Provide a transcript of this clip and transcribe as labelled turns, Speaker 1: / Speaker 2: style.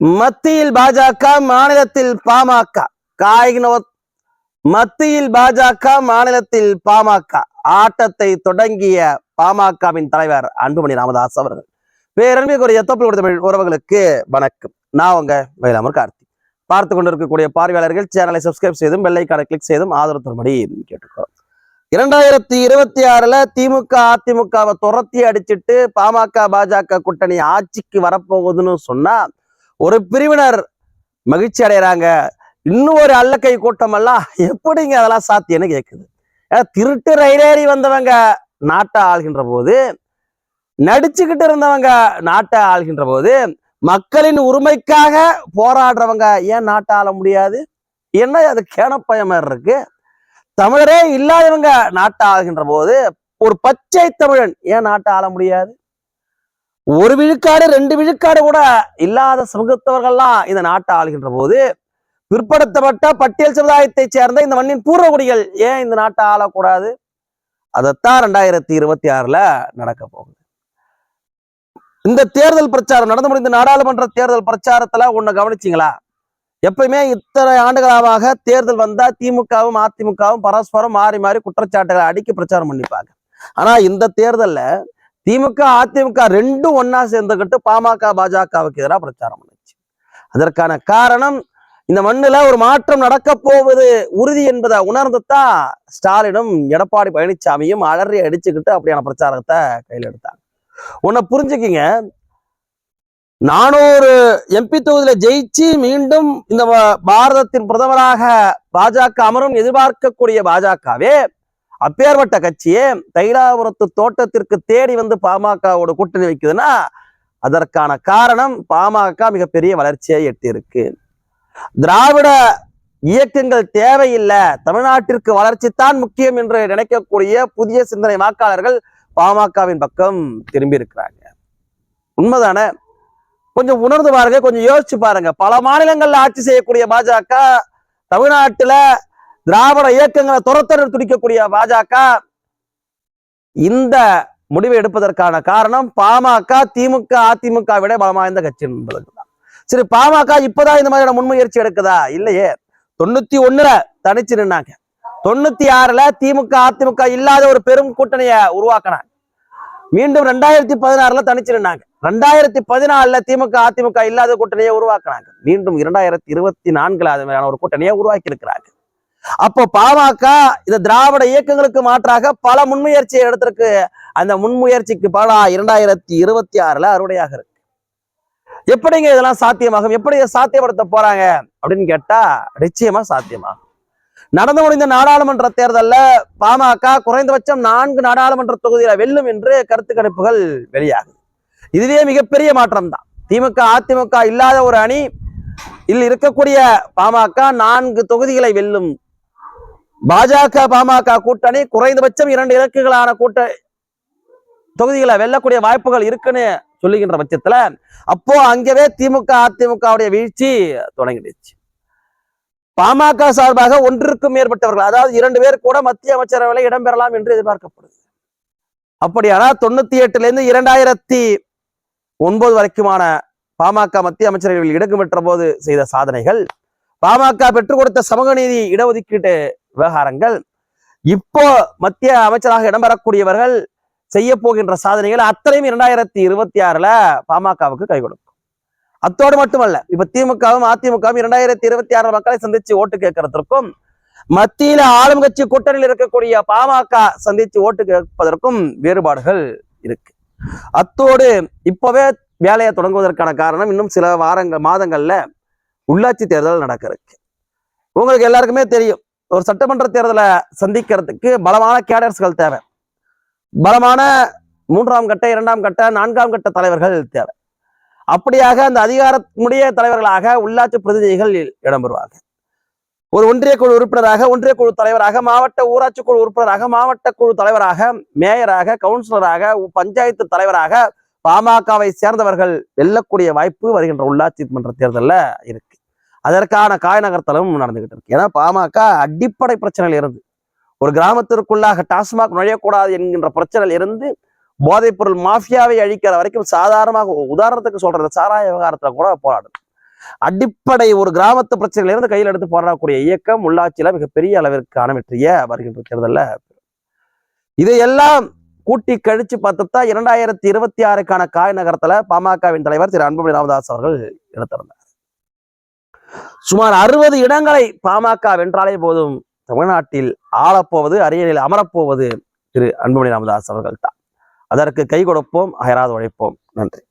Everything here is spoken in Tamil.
Speaker 1: மத்தியில் பாஜக, மாநிலத்தில் பாமக. மத்தியில் பாஜக, மாநிலத்தில் பாமக ஆட்டத்தை தொடங்கிய பாமகவின் தலைவர் அன்புமணி ராமதாஸ் அவர்கள். பேரன்பிற்குரிய தொப்பில் உறவுகளுக்கு வணக்கம். நான் உங்க வேளாமர் கார்த்தி. பார்த்து கொண்டிருக்கக்கூடிய பார்வையாளர்கள் சேனலை சப்ஸ்கிரைப் செய்தும் பெல் ஐகானை கிளிக் செய்தும் ஆதரவு தரும்படி கேட்டுக்கிறோம். 2026 திமுக அதிமுகவை துரத்தி அடிச்சுட்டு பாமக பாஜக கூட்டணி ஆட்சிக்கு வரப்போகுதுன்னு சொன்னா ஒரு பிரிவினர் மகிழ்ச்சி அடைகிறாங்க. இன்னும் ஒரு அல்லக்கை கூட்டம் எல்லாம் எப்படிங்க அதெல்லாம் சாத்தியன்னு கேட்குது. திருட்டு ரயிலேறி வந்தவங்க நாட்டை ஆள்கின்ற போது, நடிச்சுக்கிட்டு இருந்தவங்க நாட்டை ஆள்கின்ற போது, மக்களின் உரிமைக்காக போராடுறவங்க ஏன் நாட்டை ஆள முடியாது? என்ன அது கேனப்பய மாதிரி இருக்கு. தமிழரே இல்லாதவங்க நாட்டை ஆள்கின்ற போது ஒரு பச்சை தமிழன் ஏன் நாட்டை ஆள முடியாது? ஒரு விழுக்காடு 2 விழுக்காடு கூட இல்லாத சமூகத்தவர்கள்லாம் இந்த நாட்டை ஆளுகின்ற போது, பிற்படுத்தப்பட்ட பட்டியல் சமுதாயத்தை சேர்ந்த இந்த மண்ணின் பூர்வகுடிகள் ஏன் இந்த நாட்டை ஆளக்கூடாது? அதைத்தான் 2026 நடக்க போகுது. இந்த தேர்தல் பிரச்சாரம் நடந்து முடிந்த நாடாளுமன்ற தேர்தல் பிரச்சாரத்துல ஒண்ணு கவனிச்சிங்களா? எப்பயுமே இத்தனை ஆண்டுகளாக தேர்தல் வந்தா திமுகவும் அதிமுகவும் பரஸ்பரம் மாறி மாறி குற்றச்சாட்டுகளை அடிக்கி பிரச்சாரம் பண்ணிப்பாங்க. ஆனா இந்த தேர்தல்ல திமுக அதிமுக ரெண்டும் ஒன்னா சேர்ந்துக்கிட்டு பாமக பாஜகவுக்கு எதிராக பிரச்சாரம் பண்ணுச்சு. அதற்கான காரணம், இந்த மண்ணுல ஒரு மாற்றம் நடக்க போவது உறுதி என்பதை உணர்ந்துதான் ஸ்டாலினும் எடப்பாடி பழனிசாமியும் அலறி அடிச்சுக்கிட்டு அப்படியான பிரச்சாரத்தை கையில் எடுத்தாங்க. உன்னை புரிஞ்சுக்கிங்க, 400 MP தொகுதியில ஜெயிச்சு மீண்டும் இந்த பாரதத்தின் பிரதமராக பாஜக அமரும் எதிர்பார்க்கக்கூடிய பாஜகவே அப்பேற்பட்ட கட்சியே தைலாபுரத்து தோட்டத்திற்கு தேடி வந்து பாமகவோட கூட்டணி வைக்குதுன்னா அதற்கான காரணம் பாமக மிகப்பெரிய வளர்ச்சியை எட்டியிருக்கு. திராவிட இயக்கங்கள் தேவையில்லை, தமிழ்நாட்டிற்கு வளர்ச்சி தான் முக்கியம் என்று நினைக்கக்கூடிய புதிய சிந்தனை வாக்காளர்கள் பாமகவின் பக்கம் திரும்பி இருக்கிறாங்க. உண்மைதானே? கொஞ்சம் உணர்ந்து பாருங்க, கொஞ்சம் யோசிச்சு பாருங்க. பல மாநிலங்கள்ல ஆட்சி செய்யக்கூடிய பாஜக, தமிழ்நாட்டுல திராவிட இயக்கங்களை துரத்த துடிக்கக்கூடிய பாஜக இந்த முடிவை எடுப்பதற்கான காரணம் பாமக திமுக அதிமுக விட பலம் வாய்ந்த கட்சி என்பதுதான். சரி, பாமக இப்பதான் இந்த மாதிரியான முன்முயற்சி எடுக்குதா? இல்லையே. 91 தனிச்சு நின்னாங்க. 96 திமுக அதிமுக இல்லாத ஒரு பெரும் கூட்டணியை உருவாக்கினாங்க. மீண்டும் 2016 தனிச்சு நின்னாங்க. 2014 திமுக அதிமுக இல்லாத கூட்டணியை உருவாக்குறாங்க. மீண்டும் 2024 அது மாதிரியான ஒரு கூட்டணியை உருவாக்கி இருக்கிறாங்க. அப்போ பாமக இந்த திராவிட இயக்கங்களுக்கு மாற்றாக பல முன்முயற்சியை எடுத்திருக்கு. அந்த முன்முயற்சிக்கு பல 2026 அறுவடையாக இருக்கு. எப்படிங்க இதெல்லாம் சாத்தியமாகும்? எப்படி சாத்தியப்படுத்த போறாங்க அப்படின்னு கேட்டா நிச்சயமா சாத்தியமாகும். நடந்து முடிந்த நாடாளுமன்ற தேர்தல்ல பாமக குறைந்தபட்சம் 4 நாடாளுமன்ற தொகுதியில வெல்லும் என்று கருத்து கணிப்புகள் வெளியாகுது. இதுவே மிகப்பெரிய மாற்றம் தான். திமுக அதிமுக இல்லாத ஒரு அணி இல் இருக்கக்கூடிய பாமக 4 தொகுதிகளை வெல்லும். பாஜக பாமக கூட்டணி குறைந்தபட்சம் 2 இலக்குகளான தொகுதிகளை வெல்லக்கூடிய வாய்ப்புகள் இருக்குன்னு சொல்லுகின்ற பட்சத்துல அப்போ அங்கவே திமுக அதிமுகவுடைய வீழ்ச்சி தொடங்கிடுச்சு. பாமக சார்பாக 1க்கும் மேற்பட்டவர்கள், அதாவது 2 பேர் கூட மத்திய அமைச்சரவையில் இடம்பெறலாம் என்று எதிர்பார்க்கப்படுது. அப்படியானா 98 2009 வரைக்குமான பாமக மத்திய அமைச்சரவையில் இடம் பெற்ற போது செய்த சாதனைகள், பாமக பெற்றுக் கொடுத்த சமூக நீதி இடஒதுக்கீட்டு விவகாரங்கள், இப்போ மத்திய அமைச்சராக இடம்பெறக்கூடியவர்கள் செய்ய போகின்ற சாதனைகள் அத்தனையும் 2026 பாமகவுக்கு கை கொடுக்கும். அத்தோடு மட்டுமல்ல, இப்ப திமுகவும் அதிமுகவும் 2026 மக்களை சந்திச்சு ஓட்டு கேட்கறதற்கும், மத்தியில ஆளும் கட்சி கூட்டணியில் இருக்கக்கூடிய பாமக சந்திச்சு ஓட்டு கேட்பதற்கும் வேறுபாடுகள் இருக்கு. அத்தோடு இப்பவே வேலையை தொடங்குவதற்கான காரணம், இன்னும் சில மாதங்கள்ல உள்ளாட்சி தேர்தல் நடக்க இருக்கு. உங்களுக்கு எல்லாருக்குமே தெரியும், ஒரு சட்டமன்ற தேர்தலை சந்திக்கிறதுக்கு பலமான கேடர்ஸ்கள் தேவை. பலமான 3ஆம் கட்ட 2ஆம் கட்ட 4ஆம் கட்ட தலைவர்கள் தேவை. அப்படியாக அந்த அதிகாரமுடைய தலைவர்களாக உள்ளாட்சி பிரதிநிதிகள் இடம்பெறுவாங்க. ஒரு ஒன்றிய குழு உறுப்பினராக, ஒன்றிய குழு தலைவராக, மாவட்ட ஊராட்சி குழு உறுப்பினராக, மாவட்ட குழு தலைவராக, மேயராக, கவுன்சிலராக, பஞ்சாயத்து தலைவராக பாமகவை சேர்ந்தவர்கள் வெல்லக்கூடிய வாய்ப்பு வருகின்ற உள்ளாட்சி மன்ற தேர்தலில் இருக்கு. அதற்கான காய் நகர்த்தலும் நடந்துகிட்டு இருக்கு. ஏன்னா பாமக அடிப்படை பிரச்சனையில் இருந்து, ஒரு கிராமத்திற்குள்ளாக டாஸ்மாக் நுழையக்கூடாது என்கின்ற பிரச்சனையில் இருந்து போதைப்பொருள் மாஃபியாவை அழிக்கிற வரைக்கும் சாதாரணமாக, உதாரணத்துக்கு சொல்றது, சாராய விவகாரத்துல கூட போராடுது. அடிப்படை ஒரு கிராமத்து பிரச்சனையில இருந்து கையில் எடுத்து போராடக்கூடிய இயக்கம் உள்ளாட்சியில மிகப்பெரிய அளவிற்கான வெற்றியை வருகின்ற தேர்தல்ல. இதையெல்லாம் கூட்டி கழிச்சு பார்த்துதான் 2026க்கான காய் நகரத்துல பாமகவின் தலைவர் திரு அன்புமணி ராமதாஸ் அவர்கள் எடுத்திருந்தார். சுமார் 60 இடங்களை பாமக வென்றாலே போதும், தமிழ்நாட்டில் ஆளப்போவது, அரியணையில் அமரப்போவது திரு அன்புமணி ராமதாஸ் அவர்கள் தான். அதற்கு கை கொடுப்போம், அயராது உழைப்போம். நன்றி.